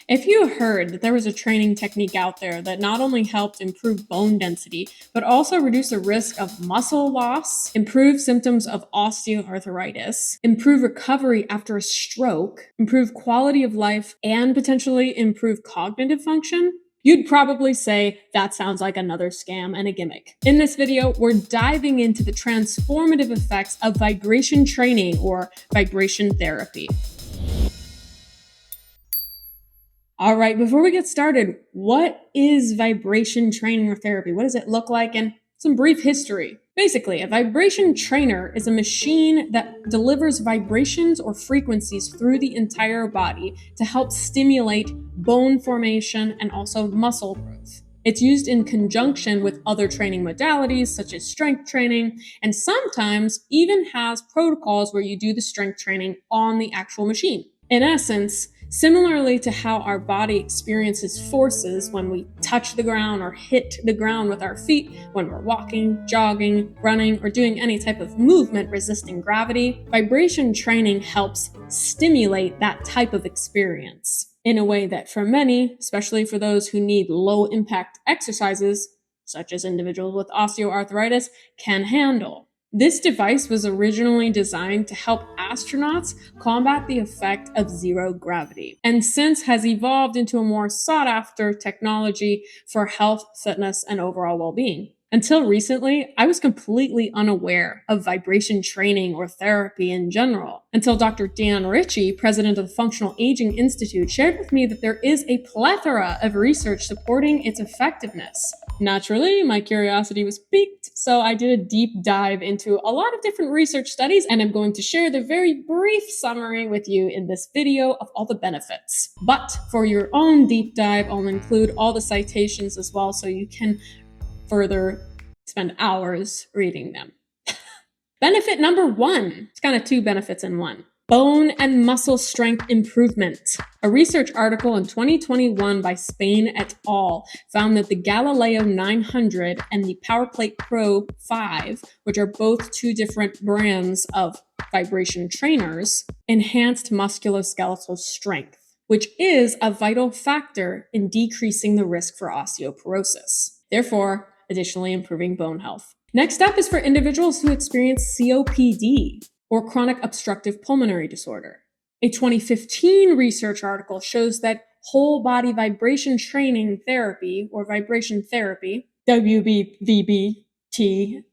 If you heard that there was a training technique out there that not only helped improve bone density, but also reduce the risk of muscle loss, improve symptoms of osteoarthritis, improve recovery after a stroke, improve quality of life, and potentially improve cognitive function, you'd probably say that sounds like another scam and a gimmick. In this video, we're diving into the transformative effects of vibration training or vibration therapy. All right, before we get started, what is vibration training or therapy? What does it look like? And some brief history. Basically, a vibration trainer is a machine that delivers vibrations or frequencies through the entire body to help stimulate bone formation and also muscle growth. It's used in conjunction with other training modalities such as strength training, and sometimes even has protocols where you do the strength training on the actual machine. In essence, similarly to how our body experiences forces when we touch the ground or hit the ground with our feet, when we're walking, jogging, running, or doing any type of movement resisting gravity, vibration training helps stimulate that type of experience in a way that for many, especially for those who need low impact exercises, such as individuals with osteoarthritis, can handle. This device was originally designed to help astronauts combat the effect of zero gravity, and since has evolved into a more sought-after technology for health, fitness, and overall well-being. Until recently, I was completely unaware of vibration training or therapy in general, until Dr. Dan Ritchie, president of the Functional Aging Institute, shared with me that there is a plethora of research supporting its effectiveness. Naturally, my curiosity was piqued, so I did a deep dive into a lot of different research studies, and I'm going to share the very brief summary with you in this video of all the benefits. But for your own deep dive, I'll include all the citations as well, so you can further spend hours reading them. Benefit number 1, it's kind of 2 benefits in one. Bone and muscle strength improvement. A research article in 2021 by Spain et al. Found that the Galileo 900 and the PowerPlate Pro 5, which are both 2 different brands of vibration trainers, enhanced musculoskeletal strength, which is a vital factor in decreasing the risk for osteoporosis, therefore additionally improving bone health. Next up is for individuals who experience COPD, or chronic obstructive pulmonary disorder. A 2015 research article shows that whole body vibration training therapy, or vibration therapy, WBVT,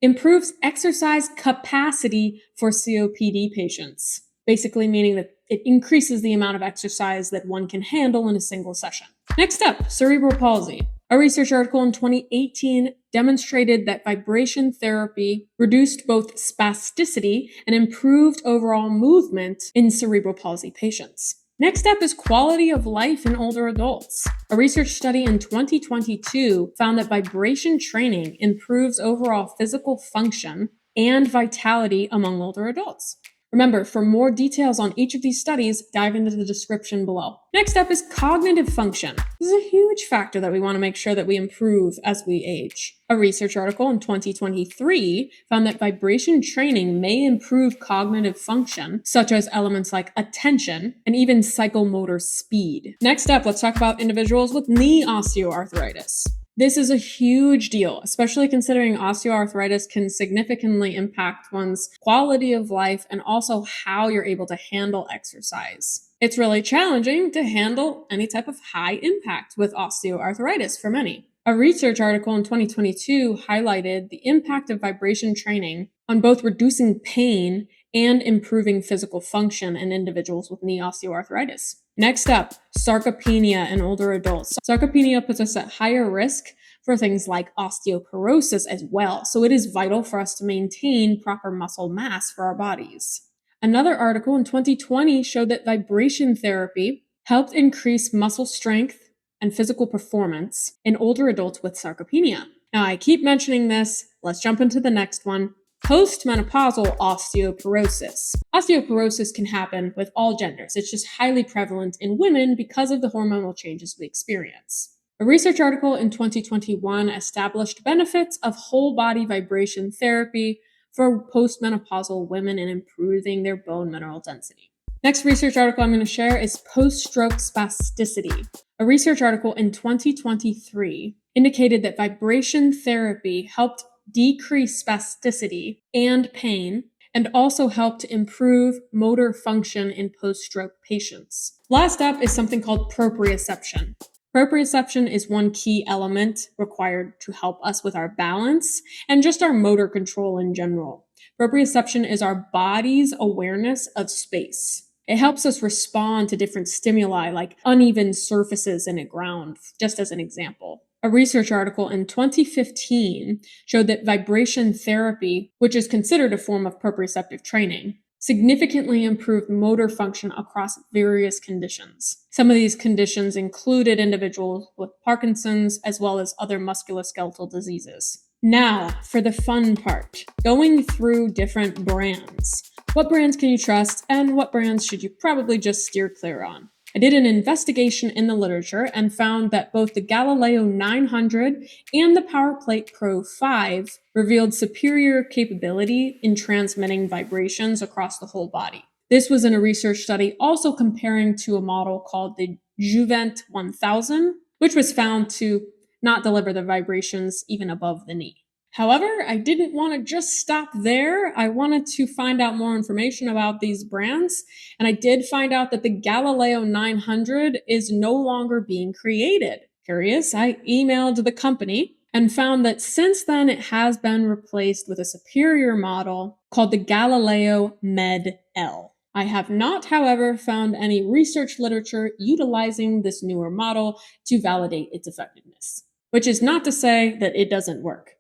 improves exercise capacity for COPD patients, basically meaning that it increases the amount of exercise that one can handle in a single session. Next up, cerebral palsy. A research article in 2018 demonstrated that vibration therapy reduced both spasticity and improved overall movement in cerebral palsy patients. Next up is quality of life in older adults. A research study in 2022 found that vibration training improves overall physical function and vitality among older adults. Remember, for more details on each of these studies, dive into the description below. Next up is cognitive function. This is a huge factor that we want to make sure that we improve as we age. A research article in 2023 found that vibration training may improve cognitive function, such as elements like attention and even psychomotor speed. Next up, let's talk about individuals with knee osteoarthritis. This is a huge deal, especially considering osteoarthritis can significantly impact one's quality of life and also how you're able to handle exercise. It's really challenging to handle any type of high impact with osteoarthritis for many. A research article in 2022 highlighted the impact of vibration training on both reducing pain and improving physical function in individuals with knee osteoarthritis. Next up, sarcopenia in older adults. Sarcopenia puts us at higher risk for things like osteoporosis as well, so it is vital for us to maintain proper muscle mass for our bodies. Another article in 2020 showed that vibration therapy helped increase muscle strength and physical performance in older adults with sarcopenia. Now, I keep mentioning this. Let's jump into the next one. Postmenopausal osteoporosis. Osteoporosis can happen with all genders. It's just highly prevalent in women because of the hormonal changes we experience. A research article in 2021 established benefits of whole body vibration therapy for postmenopausal women in improving their bone mineral density. Next research article I'm going to share is post-stroke spasticity. A research article in 2023 indicated that vibration therapy helped decrease spasticity and pain and also helped improve motor function in post-stroke patients. Last up is something called proprioception. Proprioception is one key element required to help us with our balance and just our motor control in general. Proprioception is our body's awareness of space. It helps us respond to different stimuli like uneven surfaces in a ground, just as an example. A research article in 2015 showed that vibration therapy, which is considered a form of proprioceptive training, significantly improved motor function across various conditions. Some of these conditions included individuals with Parkinson's as well as other musculoskeletal diseases. Now, for the fun part, going through different brands. What brands can you trust and what brands should you probably just steer clear on? I did an investigation in the literature and found that both the Galileo 900 and the PowerPlate Pro 5 revealed superior capability in transmitting vibrations across the whole body. This was in a research study also comparing to a model called the Juvent 1000, which was found to not deliver the vibrations even above the knee. However, I didn't want to just stop there. I wanted to find out more information about these brands, and I did find out that the Galileo 900 is no longer being created. Curious, I emailed the company and found that since then it has been replaced with a superior model called the Galileo Med L. I have not, however, found any research literature utilizing this newer model to validate its effectiveness, which is not to say that it doesn't work.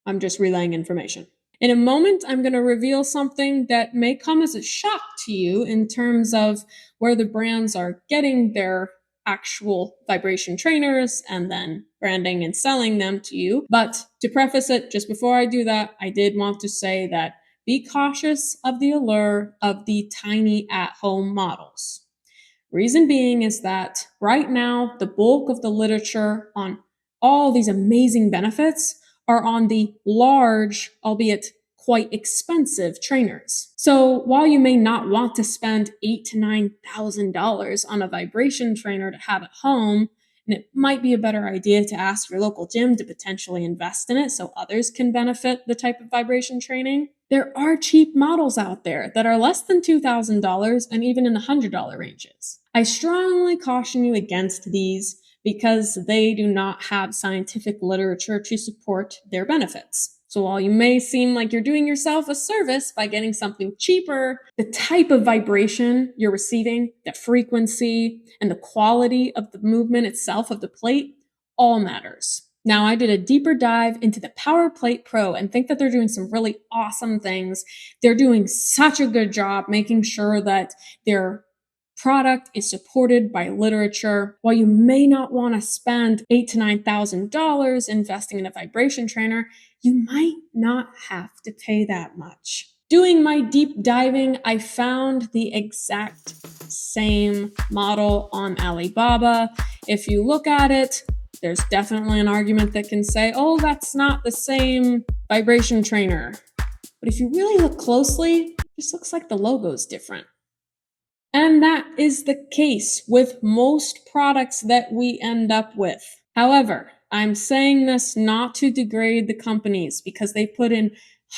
I'm just relaying information. In a moment, I'm going to reveal something that may come as a shock to you in terms of where the brands are getting their actual vibration trainers and then branding and selling them to you. But to preface it, just before I do that, I did want to say that be cautious of the allure of the tiny at-home models. Reason being is that right now, the bulk of the literature on all these amazing benefits are on the large, albeit quite expensive trainers. So while you may not want to spend $8,000 to $9,000 on a vibration trainer to have at home, and it might be a better idea to ask your local gym to potentially invest in it so others can benefit the type of vibration training, there are cheap models out there that are less than $2,000 and even in the $100 ranges. I strongly caution you against these because they do not have scientific literature to support their benefits. So while you may seem like you're doing yourself a service by getting something cheaper, the type of vibration you're receiving, the frequency, and the quality of the movement itself of the plate all matters. Now, I did a deeper dive into the PowerPlate Pro and think that they're doing some really awesome things. They're doing such a good job making sure that their product is supported by literature. While you may not want to spend $8,000 to $9,000 investing in a vibration trainer, you might not have to pay that much. Doing my deep diving, I found the exact same model on Alibaba. If you look at it, there's definitely an argument that can say, oh, that's not the same vibration trainer. But if you really look closely, it just looks like the logo's different. And that is the case with most products that we end up with. However, I'm saying this not to degrade the companies because they put in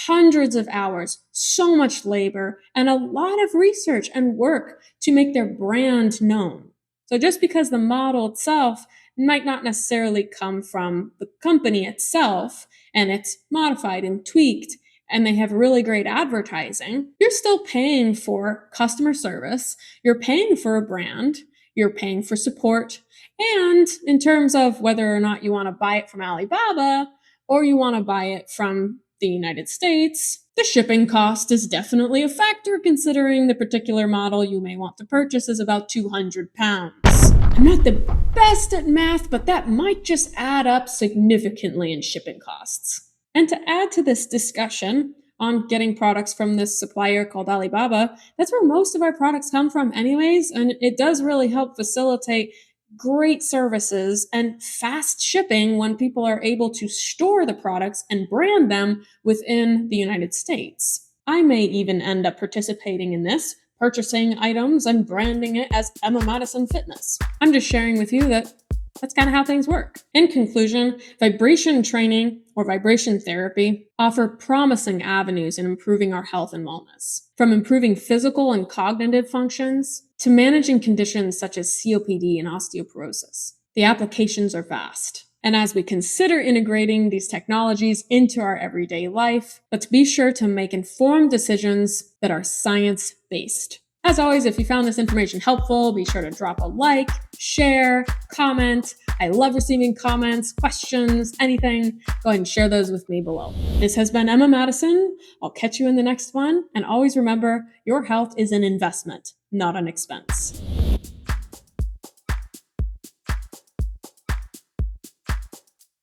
hundreds of hours, so much labor, and a lot of research and work to make their brand known. So just because the model itself might not necessarily come from the company itself and it's modified and tweaked, and they have really great advertising, you're still paying for customer service, you're paying for a brand, you're paying for support, and in terms of whether or not you want to buy it from Alibaba or you want to buy it from the United States, the shipping cost is definitely a factor considering the particular model you may want to purchase is about 200 pounds. I'm not the best at math, but that might just add up significantly in shipping costs. And to add to this discussion on getting products from this supplier called Alibaba, that's where most of our products come from anyways, and it does really help facilitate great services and fast shipping when people are able to store the products and brand them within the United States. I may even end up participating in this purchasing items and branding it as Emma Madison Fitness. I'm just sharing with you that that's kind of how things work. In conclusion, vibration training or vibration therapy offer promising avenues in improving our health and wellness. From improving physical and cognitive functions to managing conditions such as COPD and osteoporosis. The applications are vast. And as we consider integrating these technologies into our everyday life, let's be sure to make informed decisions that are science-based. As always, if you found this information helpful, be sure to drop a like, share, comment. I love receiving comments, questions, anything. Go ahead and share those with me below. This has been Emma Madison. I'll catch you in the next one. And always remember, your health is an investment, not an expense.